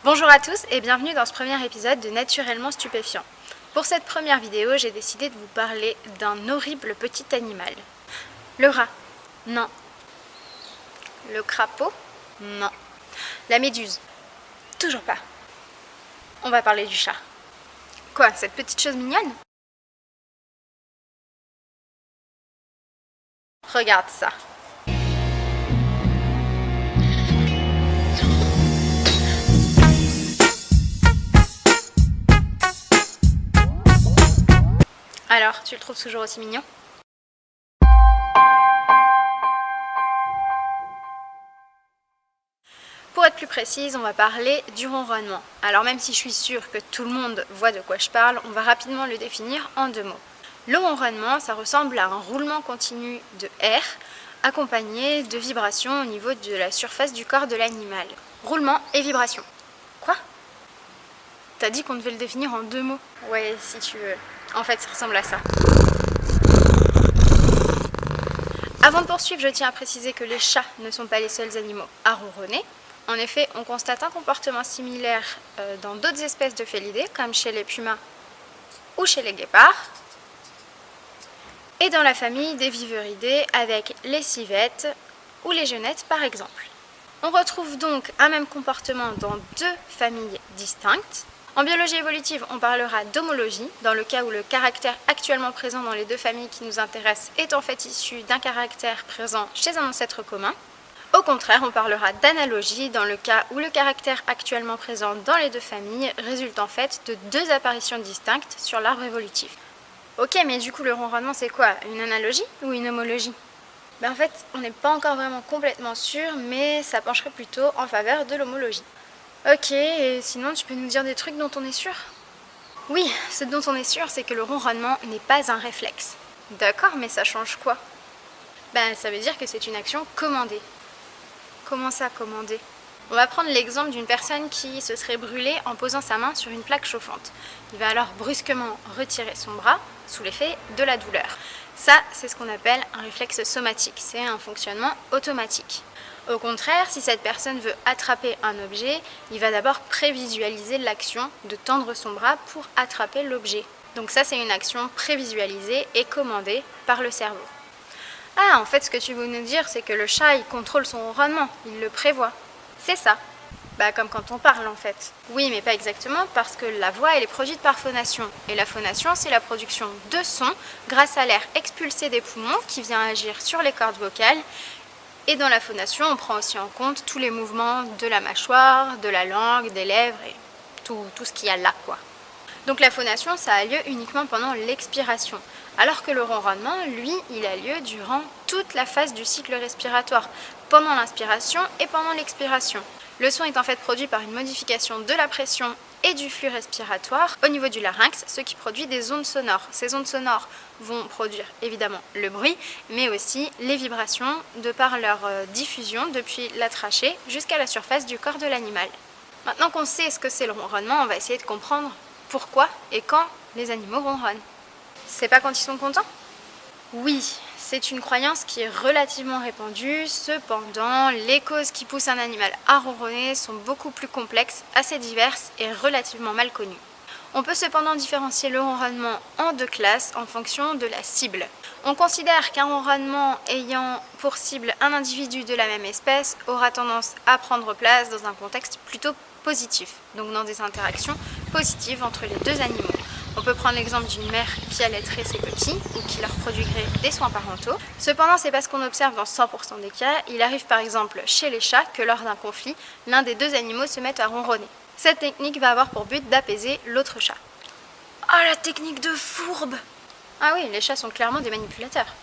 Bonjour à tous et bienvenue dans ce premier épisode de Naturellement Stupéfiant. Pour cette première vidéo, j'ai décidé de vous parler d'un horrible petit animal. Le rat? Non. Le crapaud? Non. La méduse? Toujours pas. On va parler du chat. Quoi, cette petite chose mignonne? Regarde ça. Alors, tu le trouves toujours aussi mignon? Pour être plus précise, on va parler du ronronnement. Alors même si je suis sûre que tout le monde voit de quoi je parle, on va rapidement le définir en deux mots. Le ronronnement, ça ressemble à un roulement continu de air accompagné de vibrations au niveau de la surface du corps de l'animal. Roulement et vibration. Quoi? T'as dit qu'on devait le définir en deux mots? Ouais, si tu veux. En fait, ça ressemble à ça. Avant de poursuivre, je tiens à préciser que les chats ne sont pas les seuls animaux à ronronner. En effet, on constate un comportement similaire dans d'autres espèces de félidés, comme chez les pumas ou chez les guépards, et dans la famille des viveridés avec les civettes ou les genettes par exemple. On retrouve donc un même comportement dans deux familles distinctes. En biologie évolutive, on parlera d'homologie, dans le cas où le caractère actuellement présent dans les deux familles qui nous intéressent est en fait issu d'un caractère présent chez un ancêtre commun. Au contraire, on parlera d'analogie, dans le cas où le caractère actuellement présent dans les deux familles résulte en fait de deux apparitions distinctes sur l'arbre évolutif. Ok, mais du coup le ronronnement c'est quoi? Une analogie ou une homologie? En fait, on n'est pas encore vraiment complètement sûr, mais ça pencherait plutôt en faveur de l'homologie. Ok, et sinon tu peux nous dire des trucs dont on est sûr? Oui, ce dont on est sûr, c'est que le ronronnement n'est pas un réflexe. D'accord, mais ça change quoi? Ça veut dire que c'est une action commandée. Comment ça, commandée? On va prendre l'exemple d'une personne qui se serait brûlée en posant sa main sur une plaque chauffante. Il va alors brusquement retirer son bras sous l'effet de la douleur. Ça, c'est ce qu'on appelle un réflexe somatique, c'est un fonctionnement automatique. Au contraire, si cette personne veut attraper un objet, il va d'abord prévisualiser l'action de tendre son bras pour attraper l'objet. Donc ça, c'est une action prévisualisée et commandée par le cerveau. Ah, en fait, ce que tu veux nous dire, c'est que le chat, il contrôle son ronronnement, il le prévoit. C'est ça. Comme quand on parle, en fait. Oui, mais pas exactement, parce que la voix, elle est produite par phonation. Et la phonation, c'est la production de son grâce à l'air expulsé des poumons qui vient agir sur les cordes vocales. Et dans la phonation, on prend aussi en compte tous les mouvements de la mâchoire, de la langue, des lèvres et tout ce qu'il y a là, quoi. Donc la phonation, ça a lieu uniquement pendant l'expiration, alors que le ronronnement, lui, il a lieu durant toute la phase du cycle respiratoire, pendant l'inspiration et pendant l'expiration. Le son est en fait produit par une modification de la pression et du flux respiratoire au niveau du larynx, ce qui produit des ondes sonores. Ces ondes sonores vont produire évidemment le bruit, mais aussi les vibrations de par leur diffusion depuis la trachée jusqu'à la surface du corps de l'animal. Maintenant qu'on sait ce que c'est le ronronnement, on va essayer de comprendre pourquoi et quand les animaux ronronnent. C'est pas quand ils sont contents? Oui, c'est une croyance qui est relativement répandue, cependant les causes qui poussent un animal à ronronner sont beaucoup plus complexes, assez diverses et relativement mal connues. On peut cependant différencier le ronronnement en deux classes en fonction de la cible. On considère qu'un ronronnement ayant pour cible un individu de la même espèce aura tendance à prendre place dans un contexte plutôt positif, donc dans des interactions positives entre les deux animaux. On peut prendre l'exemple d'une mère qui allaiterait ses petits ou qui leur prodiguerait des soins parentaux. Cependant, c'est parce qu'on observe dans 100% des cas, il arrive par exemple chez les chats que lors d'un conflit, l'un des deux animaux se mette à ronronner. Cette technique va avoir pour but d'apaiser l'autre chat. Ah, la technique de fourbe! Ah oui, les chats sont clairement des manipulateurs.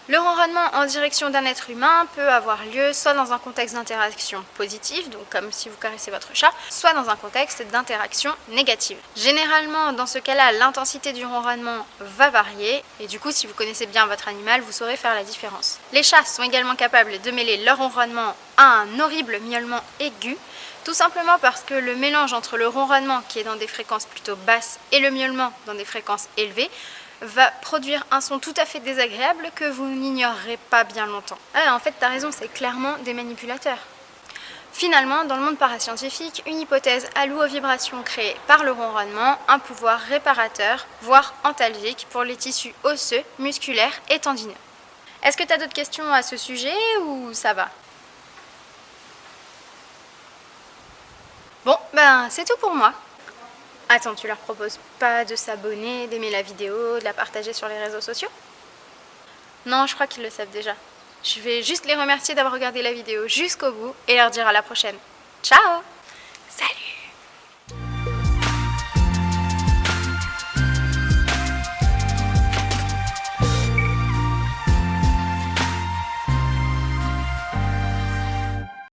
Le ronronnement en direction d'un être humain peut avoir lieu soit dans un contexte d'interaction positive, donc comme si vous caressez votre chat, soit dans un contexte d'interaction négative. Généralement, dans ce cas-là, l'intensité du ronronnement va varier, et du coup, si vous connaissez bien votre animal, vous saurez faire la différence. Les chats sont également capables de mêler leur ronronnement à un horrible miaulement aigu, tout simplement parce que le mélange entre le ronronnement, qui est dans des fréquences plutôt basses, et le miaulement dans des fréquences élevées, va produire un son tout à fait désagréable que vous n'ignorerez pas bien longtemps. Ah, en fait, t'as raison, c'est clairement des manipulateurs. Finalement, dans le monde parascientifique, une hypothèse alloue aux vibrations créées par le ronronnement un pouvoir réparateur, voire antalgique pour les tissus osseux, musculaires et tendineux. Est-ce que tu as d'autres questions à ce sujet ou ça va? Bon, ben c'est tout pour moi. Attends, tu leur proposes pas de s'abonner, d'aimer la vidéo, de la partager sur les réseaux sociaux? Non, je crois qu'ils le savent déjà. Je vais juste les remercier d'avoir regardé la vidéo jusqu'au bout et leur dire à la prochaine. Ciao! Salut!